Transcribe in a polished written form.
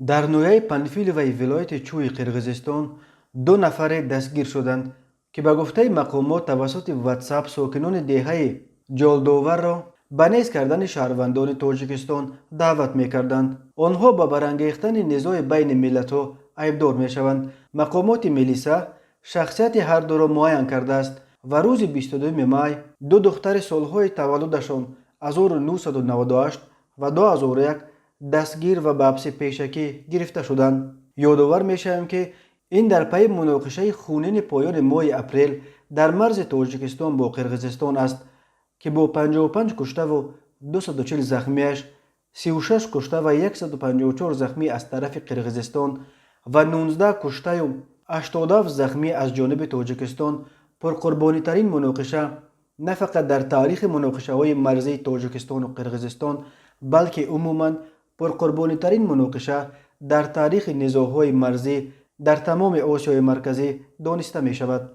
در نویه پنفیل و ولایت چوی قرغیزستان 2 نفر دستگیر شدند که به گفته مقامات توسط واتساپ ساکنان دهه جالدوور را به نیز کردن شهروندان تاجیکستان دعوت می کردند. آنها به برانگیختن نزاع بین ملت‌ها عیبدار می شوند. مقامات ملیسا شخصیت هر دو را معاین کرده است و روز 22 می 2 دختر سالهای تولدشان 1998 و 2001 دستگیر و به حبس پیشکی گرفته شدند. یادآور می‌شویم که این در پی مناقشه خونین پایان ماه اپریل در مرز تاجیکستان با قرغیزستان است که با 55 کشته و 240 زخمیش 36 کشته و 154 زخمی از طرف قرغیزستان و 19 کشته و 87 زخمی از جانب تاجیکستان پرقربانی ترین مناقشه نه فقط در تاریخ مناقشه های مرزی تاجیکستان و قرغیزستان بلکه عموماً پرقربانی ترین مناقشه در تاریخ نزاع‌های مرزی در تمام آسیای مرکزی دانسته می شود.